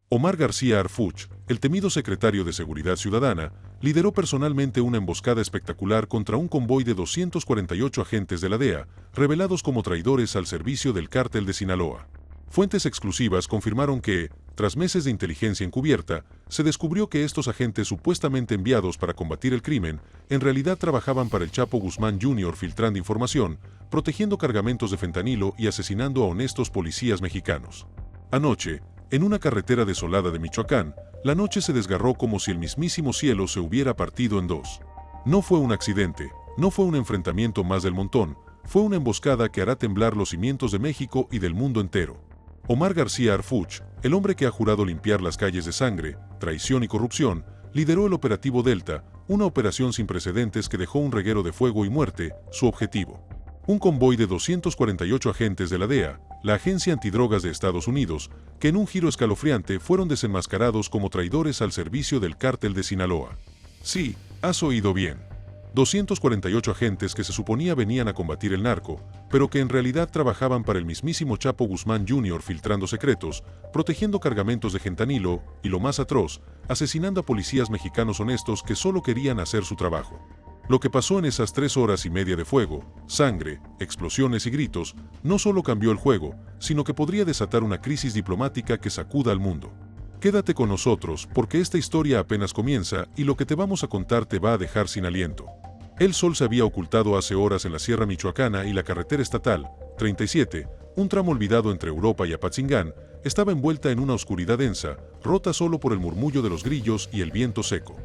Omar García Harfuch, el temido secretario de Seguridad Ciudadana, lideró personalmente una emboscada espectacular contra un convoy de 248 agentes de la DEA, revelados como traidores al servicio del cártel de Sinaloa. Fuentes exclusivas confirmaron que, tras meses de inteligencia encubierta, se descubrió que estos agentes supuestamente enviados para combatir el crimen, en realidad trabajaban para el Chapo Guzmán Jr. filtrando información, protegiendo cargamentos de fentanilo y asesinando a honestos policías mexicanos. Anoche, en una carretera desolada de Michoacán, la noche se desgarró como si el mismísimo cielo se hubiera partido en dos. No fue un accidente, no fue un enfrentamiento más del montón, fue una emboscada que hará temblar los cimientos de México y del mundo entero. Omar García Harfuch, el hombre que ha jurado limpiar las calles de sangre, traición y corrupción, lideró el Operativo Delta, una operación sin precedentes que dejó un reguero de fuego y muerte, su objetivo. Un convoy de 248 agentes de la DEA, la Agencia Antidrogas de Estados Unidos, que en un giro escalofriante fueron desenmascarados como traidores al servicio del cártel de Sinaloa. Sí, has oído bien. 248 agentes que se suponía venían a combatir el narco, pero que en realidad trabajaban para el mismísimo Chapo Guzmán Jr. filtrando secretos, protegiendo cargamentos de fentanilo y, lo más atroz, asesinando a policías mexicanos honestos que solo querían hacer su trabajo. Lo que pasó en esas 3 horas y media de fuego, sangre, explosiones y gritos, no solo cambió el juego, sino que podría desatar una crisis diplomática que sacuda al mundo. Quédate con nosotros porque esta historia apenas comienza y lo que te vamos a contar te va a dejar sin aliento. El sol se había ocultado hace horas en la Sierra Michoacana y la carretera estatal 37, un tramo olvidado entre Europa y Apatzingán, estaba envuelta en una oscuridad densa, rota solo por el murmullo de los grillos y el viento seco.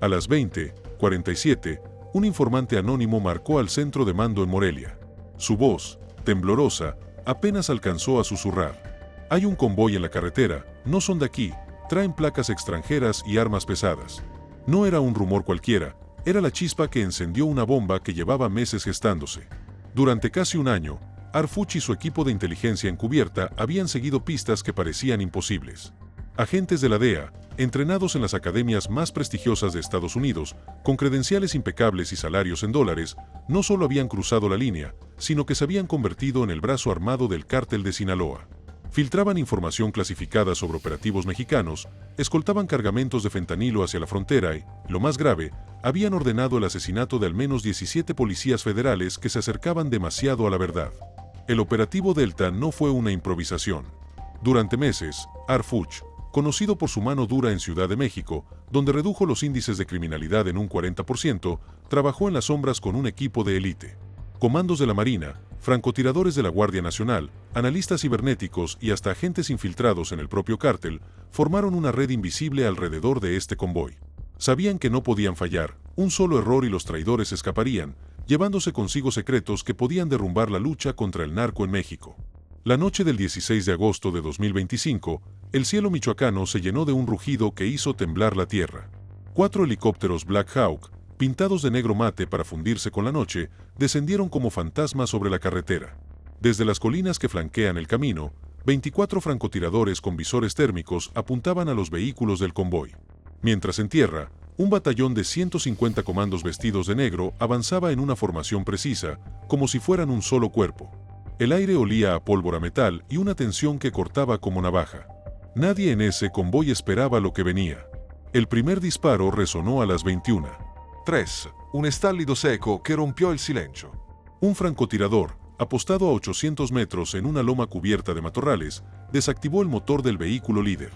A las 20:47, un informante anónimo marcó al centro de mando en Morelia. Su voz, temblorosa, apenas alcanzó a susurrar. Hay un convoy en la carretera, no son de aquí, traen placas extranjeras y armas pesadas. No era un rumor cualquiera, era la chispa que encendió una bomba que llevaba meses gestándose. Durante casi un año, Harfuch y su equipo de inteligencia encubierta habían seguido pistas que parecían imposibles. Agentes de la DEA, entrenados en las academias más prestigiosas de Estados Unidos, con credenciales impecables y salarios en dólares, no solo habían cruzado la línea, sino que se habían convertido en el brazo armado del cártel de Sinaloa. Filtraban información clasificada sobre operativos mexicanos, escoltaban cargamentos de fentanilo hacia la frontera y, lo más grave, habían ordenado el asesinato de al menos 17 policías federales que se acercaban demasiado a la verdad. El Operativo Delta no fue una improvisación. Durante meses, Harfuch, conocido por su mano dura en Ciudad de México, donde redujo los índices de criminalidad en un 40%, trabajó en las sombras con un equipo de élite. Comandos de la Marina, francotiradores de la Guardia Nacional, analistas cibernéticos y hasta agentes infiltrados en el propio cártel, formaron una red invisible alrededor de este convoy. Sabían que no podían fallar, un solo error y los traidores escaparían, llevándose consigo secretos que podían derrumbar la lucha contra el narco en México. La noche del 16 de agosto de 2025, el cielo michoacano se llenó de un rugido que hizo temblar la tierra. 4 helicópteros Black Hawk, pintados de negro mate para fundirse con la noche, descendieron como fantasmas sobre la carretera. Desde las colinas que flanquean el camino, 24 francotiradores con visores térmicos apuntaban a los vehículos del convoy. Mientras en tierra, un batallón de 150 comandos vestidos de negro avanzaba en una formación precisa, como si fueran un solo cuerpo. El aire olía a pólvora metal y una tensión que cortaba como navaja. Nadie en ese convoy esperaba lo que venía. El primer disparo resonó a las 21:03, un estallido seco que rompió el silencio. Un francotirador, apostado a 800 metros en una loma cubierta de matorrales, desactivó el motor del vehículo líder.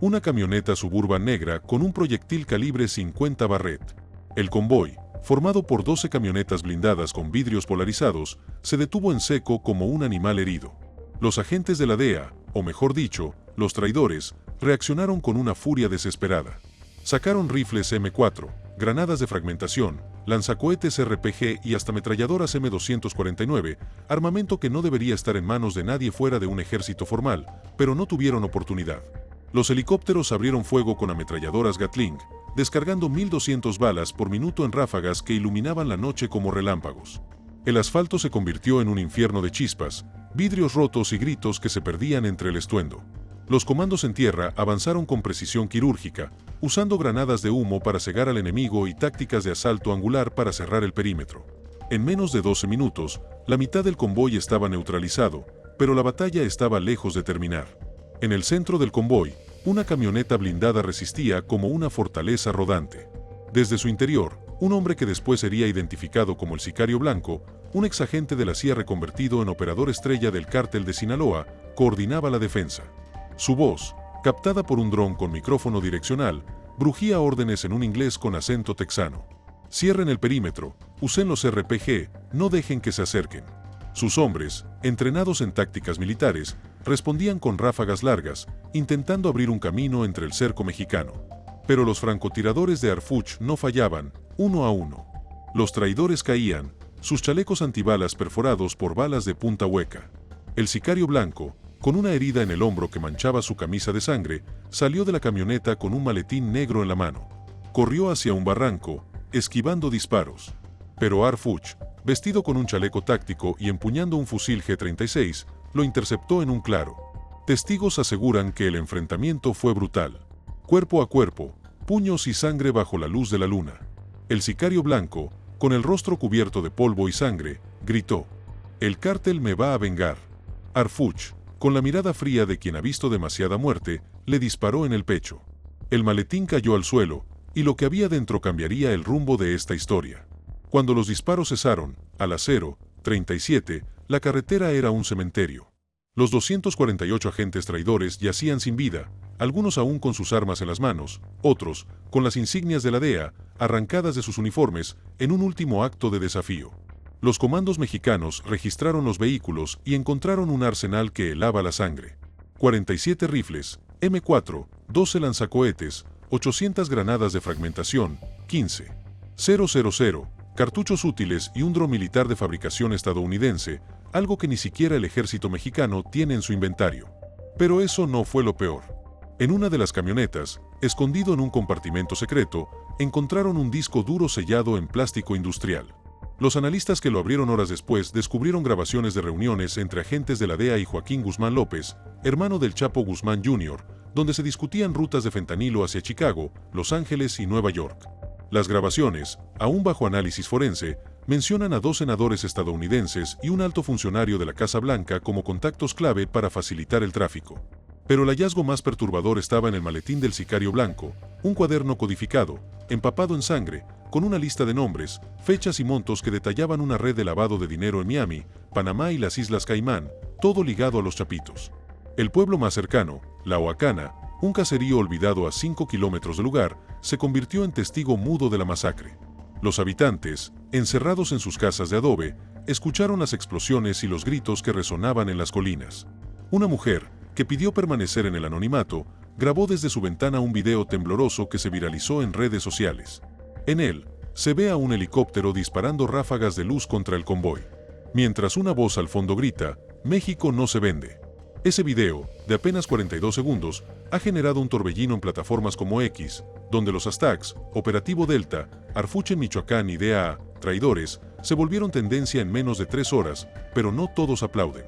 Una camioneta suburban negra con un proyectil calibre 50 Barrett. El convoy, formado por 12 camionetas blindadas con vidrios polarizados, se detuvo en seco como un animal herido. Los agentes de la DEA, o mejor dicho, los traidores, reaccionaron con una furia desesperada. Sacaron rifles M4, granadas de fragmentación, lanzacohetes RPG y hasta ametralladoras M249, armamento que no debería estar en manos de nadie fuera de un ejército formal, pero no tuvieron oportunidad. Los helicópteros abrieron fuego con ametralladoras Gatling, descargando 1200 balas por minuto en ráfagas que iluminaban la noche como relámpagos. El asfalto se convirtió en un infierno de chispas, vidrios rotos y gritos que se perdían entre el estruendo. Los comandos en tierra avanzaron con precisión quirúrgica, usando granadas de humo para cegar al enemigo y tácticas de asalto angular para cerrar el perímetro. En menos de 12 minutos, la mitad del convoy estaba neutralizado, pero la batalla estaba lejos de terminar. En el centro del convoy, Una camioneta blindada resistía como una fortaleza rodante. Desde su interior, un hombre que después sería identificado como el Sicario Blanco, un exagente de la CIA reconvertido en operador estrella del cártel de Sinaloa, coordinaba la defensa. Su voz, captada por un dron con micrófono direccional, brujía órdenes en un inglés con acento texano. Cierren el perímetro, usen los RPG, no dejen que se acerquen. Sus hombres, entrenados en tácticas militares, respondían con ráfagas largas, intentando abrir un camino entre el cerco mexicano. Pero los francotiradores de Harfuch no fallaban, uno a uno. Los traidores caían, sus chalecos antibalas perforados por balas de punta hueca. El Sicario Blanco, con una herida en el hombro que manchaba su camisa de sangre, salió de la camioneta con un maletín negro en la mano. Corrió hacia un barranco, esquivando disparos. Pero Harfuch, vestido con un chaleco táctico y empuñando un fusil G-36, lo interceptó en un claro. Testigos aseguran que el enfrentamiento fue brutal. Cuerpo a cuerpo, puños y sangre bajo la luz de la luna. El Sicario Blanco, con el rostro cubierto de polvo y sangre, gritó: «El cártel me va a vengar». Harfuch, con la mirada fría de quien ha visto demasiada muerte, le disparó en el pecho. El maletín cayó al suelo, y lo que había dentro cambiaría el rumbo de esta historia. Cuando los disparos cesaron, a las 0:37, la carretera era un cementerio. Los 248 agentes traidores yacían sin vida, algunos aún con sus armas en las manos, otros, con las insignias de la DEA, arrancadas de sus uniformes, en un último acto de desafío. Los comandos mexicanos registraron los vehículos y encontraron un arsenal que helaba la sangre. 47 rifles, M4, 12 lanzacohetes, 800 granadas de fragmentación, 15.000 cartuchos útiles y un dron militar de fabricación estadounidense, algo que ni siquiera el ejército mexicano tiene en su inventario. Pero eso no fue lo peor. En una de las camionetas, escondido en un compartimento secreto, encontraron un disco duro sellado en plástico industrial. Los analistas que lo abrieron horas después descubrieron grabaciones de reuniones entre agentes de la DEA y Joaquín Guzmán López, hermano del Chapo Guzmán Jr., donde se discutían rutas de fentanilo hacia Chicago, Los Ángeles y Nueva York. Las grabaciones, aún bajo análisis forense, mencionan a 2 senadores estadounidenses y un alto funcionario de la Casa Blanca como contactos clave para facilitar el tráfico. Pero el hallazgo más perturbador estaba en el maletín del Sicario Blanco, un cuaderno codificado, empapado en sangre, con una lista de nombres, fechas y montos que detallaban una red de lavado de dinero en Miami, Panamá y las Islas Caimán, todo ligado a los Chapitos. El pueblo más cercano, La Huacana, un caserío olvidado a 5 kilómetros del lugar, se convirtió en testigo mudo de la masacre. Los habitantes, encerrados en sus casas de adobe, escucharon las explosiones y los gritos que resonaban en las colinas. Una mujer, que pidió permanecer en el anonimato, grabó desde su ventana un video tembloroso que se viralizó en redes sociales. En él, se ve a un helicóptero disparando ráfagas de luz contra el convoy. Mientras una voz al fondo grita: «México no se vende». Ese video, de apenas 42 segundos, ha generado un torbellino en plataformas como X, donde los hashtags Operativo Delta, Harfuch en Michoacán y DEA, traidores, se volvieron tendencia en menos de 3 horas, pero no todos aplauden.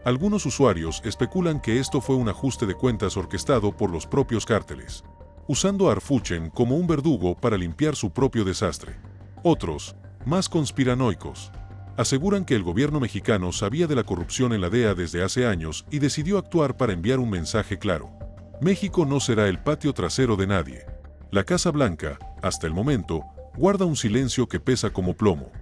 Algunos usuarios especulan que esto fue un ajuste de cuentas orquestado por los propios cárteles, usando a Harfuchen como un verdugo para limpiar su propio desastre. Otros, más conspiranoicos, aseguran que el gobierno mexicano sabía de la corrupción en la DEA desde hace años y decidió actuar para enviar un mensaje claro: México no será el patio trasero de nadie. La Casa Blanca, hasta el momento, guarda un silencio que pesa como plomo.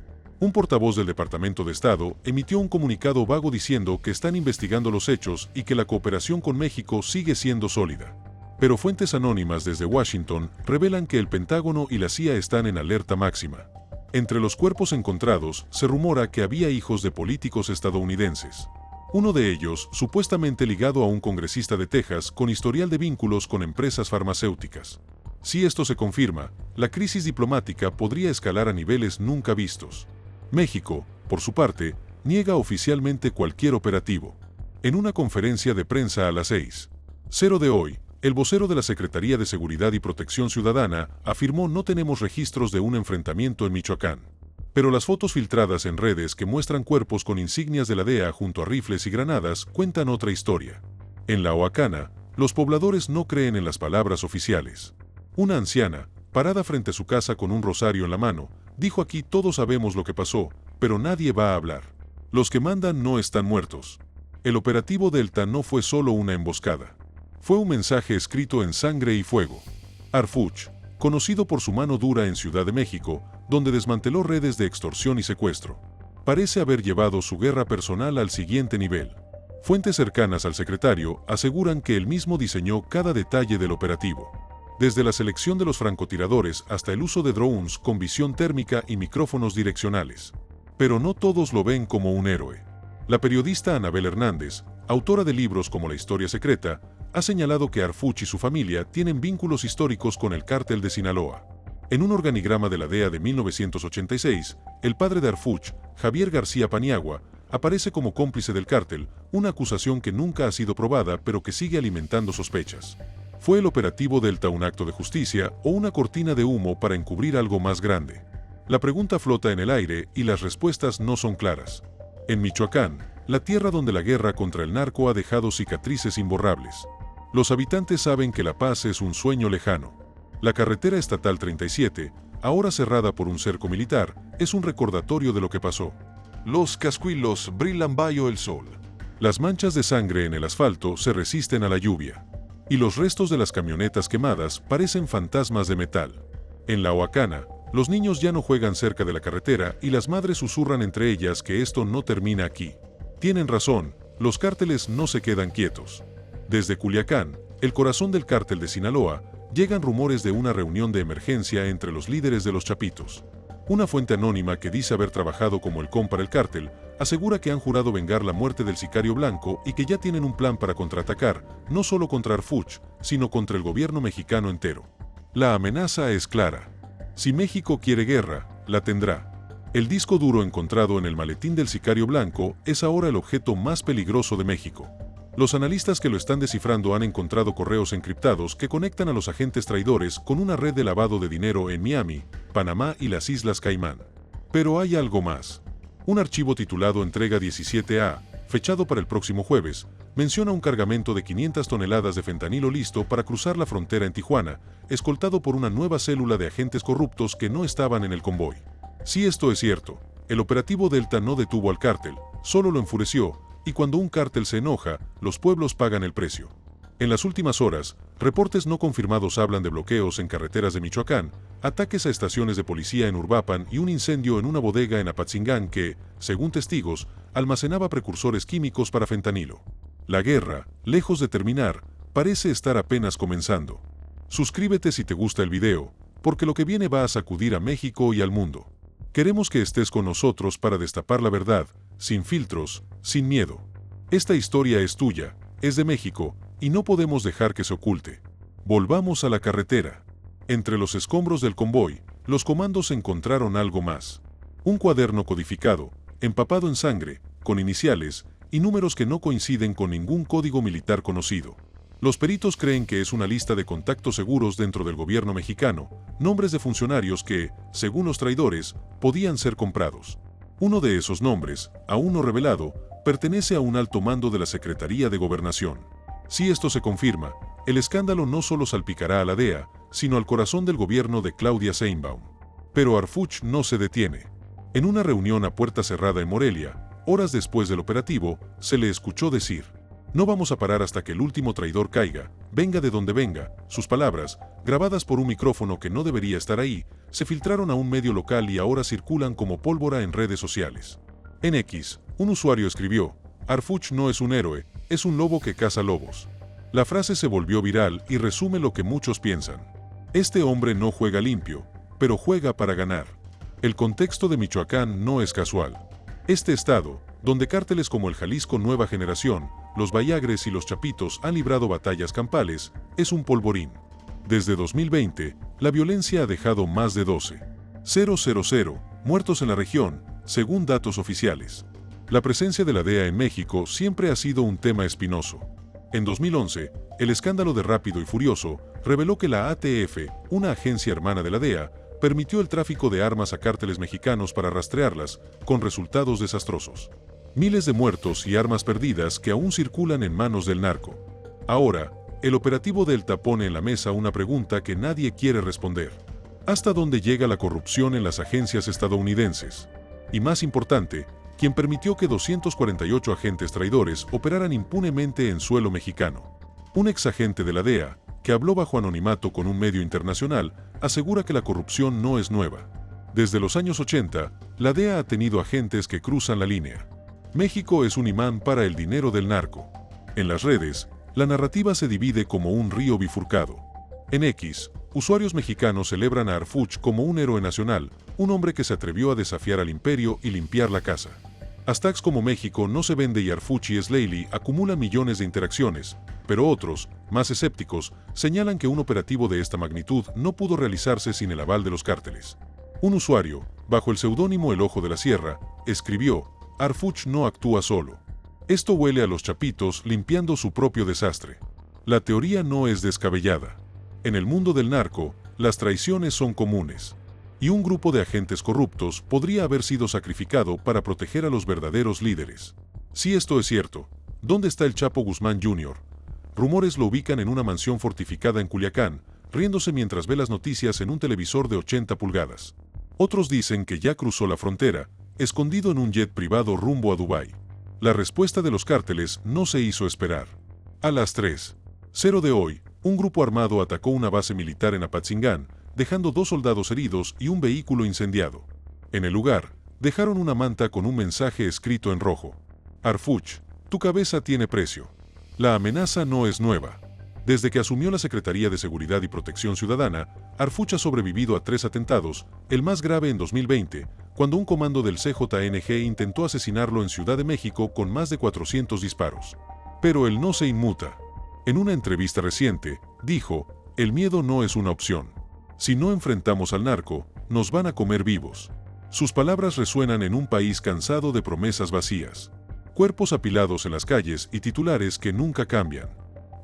Un portavoz del Departamento de Estado emitió un comunicado vago diciendo que están investigando los hechos y que la cooperación con México sigue siendo sólida. Pero fuentes anónimas desde Washington revelan que el Pentágono y la CIA están en alerta máxima. Entre los cuerpos encontrados se rumora que había hijos de políticos estadounidenses. Uno de ellos, supuestamente ligado a un congresista de Texas con historial de vínculos con empresas farmacéuticas. Si esto se confirma, la crisis diplomática podría escalar a niveles nunca vistos. México, por su parte, niega oficialmente cualquier operativo. En una conferencia de prensa a las 6:00 de hoy, el vocero de la Secretaría de Seguridad y Protección Ciudadana afirmó: no tenemos registros de un enfrentamiento en Michoacán. Pero las fotos filtradas en redes que muestran cuerpos con insignias de la DEA junto a rifles y granadas cuentan otra historia. En La Huacana, los pobladores no creen en las palabras oficiales. Una anciana, parada frente a su casa con un rosario en la mano, dijo: aquí todos sabemos lo que pasó, pero nadie va a hablar. Los que mandan no están muertos. El operativo Delta no fue solo una emboscada. Fue un mensaje escrito en sangre y fuego. Harfuch, conocido por su mano dura en Ciudad de México, donde desmanteló redes de extorsión y secuestro, parece haber llevado su guerra personal al siguiente nivel. Fuentes cercanas al secretario aseguran que él mismo diseñó cada detalle del operativo, desde la selección de los francotiradores hasta el uso de drones con visión térmica y micrófonos direccionales. Pero no todos lo ven como un héroe. La periodista Anabel Hernández, autora de libros como La Historia Secreta, ha señalado que Harfuch y su familia tienen vínculos históricos con el cártel de Sinaloa. En un organigrama de la DEA de 1986, el padre de Harfuch, Javier García Paniagua, aparece como cómplice del cártel, una acusación que nunca ha sido probada pero que sigue alimentando sospechas. ¿Fue el operativo Delta un acto de justicia o una cortina de humo para encubrir algo más grande? La pregunta flota en el aire y las respuestas no son claras. En Michoacán, la tierra donde la guerra contra el narco ha dejado cicatrices imborrables, los habitantes saben que la paz es un sueño lejano. La carretera estatal 37, ahora cerrada por un cerco militar, es un recordatorio de lo que pasó. Los casquillos brillan bajo el sol. Las manchas de sangre en el asfalto se resisten a la lluvia. Y los restos de las camionetas quemadas parecen fantasmas de metal. En La Huacana, los niños ya no juegan cerca de la carretera y las madres susurran entre ellas que esto no termina aquí. Tienen razón, los cárteles no se quedan quietos. Desde Culiacán, el corazón del cártel de Sinaloa, llegan rumores de una reunión de emergencia entre los líderes de los Chapitos. Una fuente anónima que dice haber trabajado como halcón para el cártel, asegura que han jurado vengar la muerte del sicario blanco y que ya tienen un plan para contraatacar, no solo contra Harfuch, sino contra el gobierno mexicano entero. La amenaza es clara. Si México quiere guerra, la tendrá. El disco duro encontrado en el maletín del sicario blanco es ahora el objeto más peligroso de México. Los analistas que lo están descifrando han encontrado correos encriptados que conectan a los agentes traidores con una red de lavado de dinero en Miami, Panamá y las Islas Caimán. Pero hay algo más. Un archivo titulado Entrega 17A, fechado para el próximo jueves, menciona un cargamento de 500 toneladas de fentanilo listo para cruzar la frontera en Tijuana, escoltado por una nueva célula de agentes corruptos que no estaban en el convoy. Si esto es cierto, el operativo Delta no detuvo al cártel, solo lo enfureció, y cuando un cártel se enoja, los pueblos pagan el precio. En las últimas horas, reportes no confirmados hablan de bloqueos en carreteras de Michoacán, ataques a estaciones de policía en Uruapan y un incendio en una bodega en Apatzingán que, según testigos, almacenaba precursores químicos para fentanilo. La guerra, lejos de terminar, parece estar apenas comenzando. Suscríbete si te gusta el video, porque lo que viene va a sacudir a México y al mundo. Queremos que estés con nosotros para destapar la verdad, sin filtros, sin miedo. Esta historia es tuya, es de México, y no podemos dejar que se oculte. Volvamos a la carretera. Entre los escombros del convoy, los comandos encontraron algo más. Un cuaderno codificado, empapado en sangre, con iniciales y números que no coinciden con ningún código militar conocido. Los peritos creen que es una lista de contactos seguros dentro del gobierno mexicano, nombres de funcionarios que, según los traidores, podían ser comprados. Uno de esos nombres, aún no revelado, pertenece a un alto mando de la Secretaría de Gobernación. Si esto se confirma, el escándalo no solo salpicará a la DEA, sino al corazón del gobierno de Claudia Sheinbaum. Pero Harfuch no se detiene. En una reunión a puerta cerrada en Morelia, horas después del operativo, se le escuchó decir: "No vamos a parar hasta que el último traidor caiga, venga de donde venga". Sus palabras, grabadas por un micrófono que no debería estar ahí, se filtraron a un medio local y ahora circulan como pólvora en redes sociales. En X, un usuario escribió: "Harfuch no es un héroe, es un lobo que caza lobos". La frase se volvió viral y resume lo que muchos piensan. Este hombre no juega limpio, pero juega para ganar. El contexto de Michoacán no es casual. Este estado, donde cárteles como el Jalisco Nueva Generación, los Bayagres y los Chapitos han librado batallas campales, es un polvorín. Desde 2020, la violencia ha dejado más de 12,000 muertos en la región, según datos oficiales. La presencia de la DEA en México siempre ha sido un tema espinoso. En 2011, el escándalo de Rápido y Furioso reveló que la ATF, una agencia hermana de la DEA, permitió el tráfico de armas a cárteles mexicanos para rastrearlas, con resultados desastrosos. Miles de muertos y armas perdidas que aún circulan en manos del narco. Ahora, el operativo Delta pone en la mesa una pregunta que nadie quiere responder. ¿Hasta dónde llega la corrupción en las agencias estadounidenses? Y más importante, ¿quién permitió que 248 agentes traidores operaran impunemente en suelo mexicano? Un exagente de la DEA, que habló bajo anonimato con un medio internacional, asegura que la corrupción no es nueva. Desde los años 80, la DEA ha tenido agentes que cruzan la línea. México es un imán para el dinero del narco. En las redes, la narrativa se divide como un río bifurcado. En X, usuarios mexicanos celebran a Harfuch como un héroe nacional, un hombre que se atrevió a desafiar al imperio y limpiar la casa. Hashtags como México no se vende y Harfuch y Slaley acumulan millones de interacciones, pero otros, más escépticos, señalan que un operativo de esta magnitud no pudo realizarse sin el aval de los cárteles. Un usuario, bajo el seudónimo El Ojo de la Sierra, escribió: Harfuch no actúa solo. Esto huele a los chapitos limpiando su propio desastre. La teoría no es descabellada. En el mundo del narco, las traiciones son comunes. Y un grupo de agentes corruptos podría haber sido sacrificado para proteger a los verdaderos líderes. Si esto es cierto, ¿dónde está el Chapo Guzmán Jr.? Rumores lo ubican en una mansión fortificada en Culiacán, riéndose mientras ve las noticias en un televisor de 80 pulgadas. Otros dicen que ya cruzó la frontera, escondido en un jet privado rumbo a Dubái. La respuesta de los cárteles no se hizo esperar. A las 3:00 de hoy, un grupo armado atacó una base militar en Apatzingán, dejando 2 soldados heridos y un vehículo incendiado. En el lugar, dejaron una manta con un mensaje escrito en rojo: Harfuch, tu cabeza tiene precio. La amenaza no es nueva. Desde que asumió la Secretaría de Seguridad y Protección Ciudadana, Harfuch ha sobrevivido a 3 atentados, el más grave en 2020, cuando un comando del CJNG intentó asesinarlo en Ciudad de México con más de 400 disparos. Pero él no se inmuta. En una entrevista reciente, dijo: el miedo no es una opción. Si no enfrentamos al narco, nos van a comer vivos. Sus palabras resuenan en un país cansado de promesas vacías. Cuerpos apilados en las calles y titulares que nunca cambian.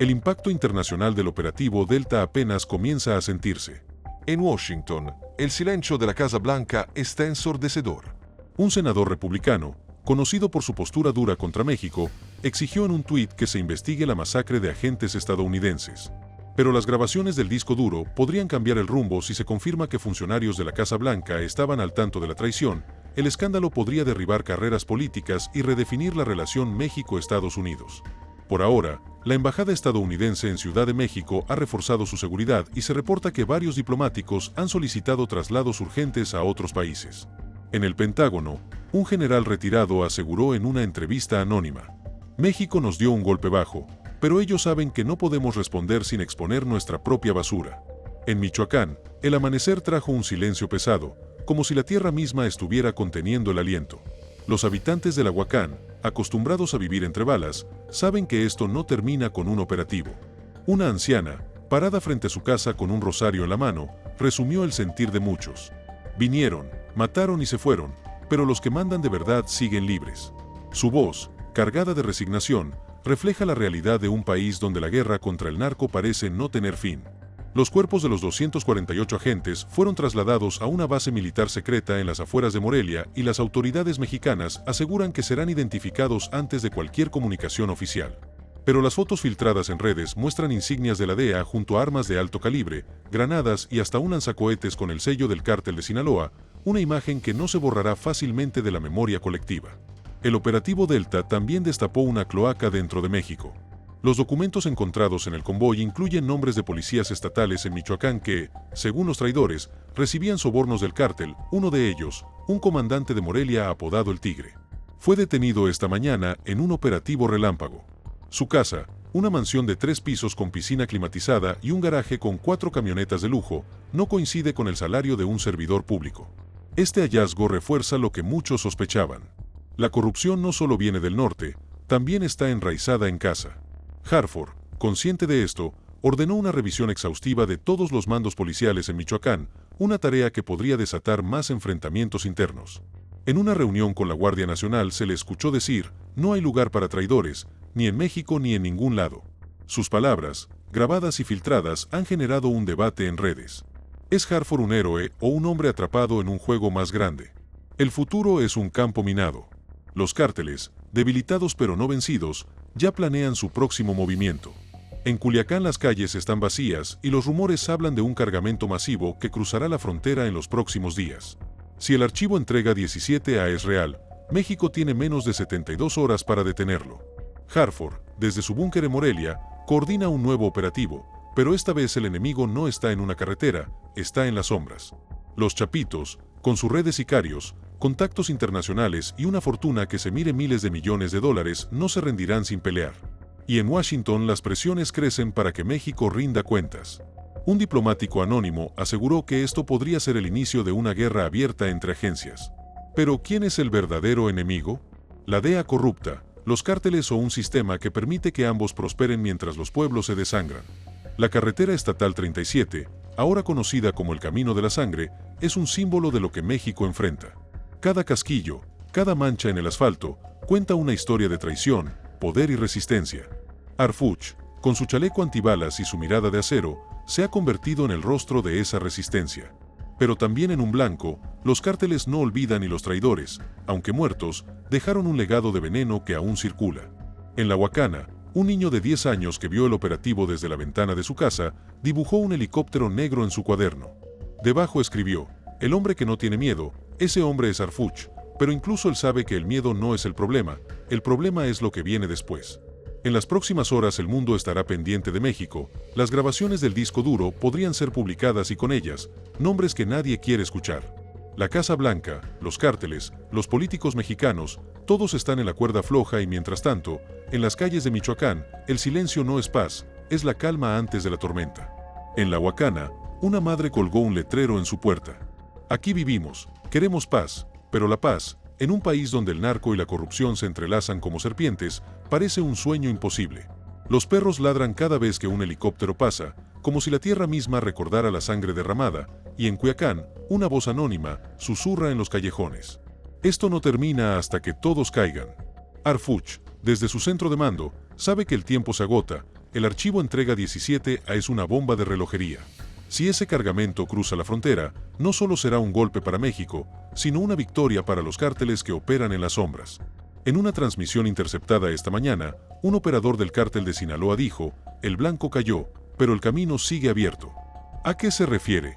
El impacto internacional del operativo Delta apenas comienza a sentirse. En Washington, el silencio de la Casa Blanca está ensordecedor. Un senador republicano, conocido por su postura dura contra México, exigió en un tuit que se investigue la masacre de agentes estadounidenses. Pero las grabaciones del disco duro podrían cambiar el rumbo si se confirma que funcionarios de la Casa Blanca estaban al tanto de la traición. El escándalo podría derribar carreras políticas y redefinir la relación México-Estados Unidos. Por ahora, la embajada estadounidense en Ciudad de México ha reforzado su seguridad y se reporta que varios diplomáticos han solicitado traslados urgentes a otros países. En el Pentágono, un general retirado aseguró en una entrevista anónima: México nos dio un golpe bajo, pero ellos saben que no podemos responder sin exponer nuestra propia basura. En Michoacán, el amanecer trajo un silencio pesado, como si la tierra misma estuviera conteniendo el aliento. Los habitantes de Huacán, acostumbrados a vivir entre balas, saben que esto no termina con un operativo. Una anciana, parada frente a su casa con un rosario en la mano, resumió el sentir de muchos. Vinieron, mataron y se fueron, pero los que mandan de verdad siguen libres. Su voz, cargada de resignación, refleja la realidad de un país donde la guerra contra el narco parece no tener fin. Los cuerpos de los 248 agentes fueron trasladados a una base militar secreta en las afueras de Morelia y las autoridades mexicanas aseguran que serán identificados antes de cualquier comunicación oficial. Pero las fotos filtradas en redes muestran insignias de la DEA junto a armas de alto calibre, granadas y hasta un lanzacohetes con el sello del cártel de Sinaloa, una imagen que no se borrará fácilmente de la memoria colectiva. El operativo Delta también destapó una cloaca dentro de México. Los documentos encontrados en el convoy incluyen nombres de policías estatales en Michoacán que, según los traidores, recibían sobornos del cártel. Uno de ellos, un comandante de Morelia apodado El Tigre, fue detenido esta mañana en un operativo relámpago. Su casa, una mansión de 3 pisos con piscina climatizada y un garaje con 4 camionetas de lujo, no coincide con el salario de un servidor público. Este hallazgo refuerza lo que muchos sospechaban. La corrupción no solo viene del norte, también está enraizada en casa. Harfuch, consciente de esto, ordenó una revisión exhaustiva de todos los mandos policiales en Michoacán, una tarea que podría desatar más enfrentamientos internos. En una reunión con la Guardia Nacional se le escuchó decir: no hay lugar para traidores, ni en México ni en ningún lado. Sus palabras, grabadas y filtradas, han generado un debate en redes. ¿Es Harfuch un héroe o un hombre atrapado en un juego más grande? El futuro es un campo minado. Los cárteles, debilitados pero no vencidos, ya planean su próximo movimiento. En Culiacán las calles están vacías y los rumores hablan de un cargamento masivo que cruzará la frontera en los próximos días. Si el archivo entrega 17A es real, México tiene menos de 72 horas para detenerlo. Harfuch, desde su búnker en Morelia, coordina un nuevo operativo, pero esta vez el enemigo no está en una carretera, está en las sombras. Los Chapitos, con su red de sicarios, contactos internacionales y una fortuna que se mide miles de millones de dólares, no se rendirán sin pelear. Y en Washington las presiones crecen para que México rinda cuentas. Un diplomático anónimo aseguró que esto podría ser el inicio de una guerra abierta entre agencias. Pero ¿quién es el verdadero enemigo? ¿La DEA corrupta, los cárteles o un sistema que permite que ambos prosperen mientras los pueblos se desangran? La carretera estatal 37, ahora conocida como el Camino de la Sangre, es un símbolo de lo que México enfrenta. Cada casquillo, cada mancha en el asfalto, cuenta una historia de traición, poder y resistencia. Arfuch, con su chaleco antibalas y su mirada de acero, se ha convertido en el rostro de esa resistencia. Pero también en un blanco, los cárteles no olvidan y los traidores, aunque muertos, dejaron un legado de veneno que aún circula. En La Huacana, un niño de 10 años que vio el operativo desde la ventana de su casa, dibujó un helicóptero negro en su cuaderno. Debajo escribió: "El hombre que no tiene miedo, ese hombre es Arfuch", pero incluso él sabe que el miedo no es el problema es lo que viene después. En las próximas horas el mundo estará pendiente de México, las grabaciones del disco duro podrían ser publicadas y con ellas, nombres que nadie quiere escuchar. La Casa Blanca, los cárteles, los políticos mexicanos, todos están en la cuerda floja y mientras tanto, en las calles de Michoacán, el silencio no es paz, es la calma antes de la tormenta. En La Huacana, una madre colgó un letrero en su puerta. "Aquí vivimos, queremos paz, pero la paz, en un país donde el narco y la corrupción se entrelazan como serpientes, parece un sueño imposible. Los perros ladran cada vez que un helicóptero pasa, como si la tierra misma recordara la sangre derramada, y en Culiacán, una voz anónima susurra en los callejones. Esto no termina hasta que todos caigan". Arfuch, desde su centro de mando, sabe que el tiempo se agota, el archivo entrega 17A es una bomba de relojería. Si ese cargamento cruza la frontera, no solo será un golpe para México, sino una victoria para los cárteles que operan en las sombras. En una transmisión interceptada esta mañana, un operador del cártel de Sinaloa dijo: "El blanco cayó, pero el camino sigue abierto". ¿A qué se refiere?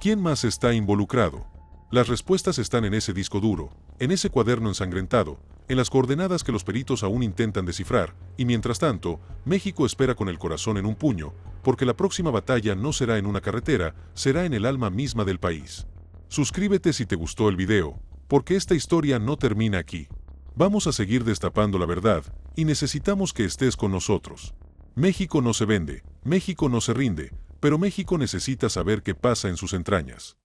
¿Quién más está involucrado? Las respuestas están en ese disco duro, en ese cuaderno ensangrentado, en las coordenadas que los peritos aún intentan descifrar, y mientras tanto, México espera con el corazón en un puño, porque la próxima batalla no será en una carretera, será en el alma misma del país. Suscríbete si te gustó el video, porque esta historia no termina aquí. Vamos a seguir destapando la verdad, y necesitamos que estés con nosotros. México no se vende, México no se rinde, pero México necesita saber qué pasa en sus entrañas.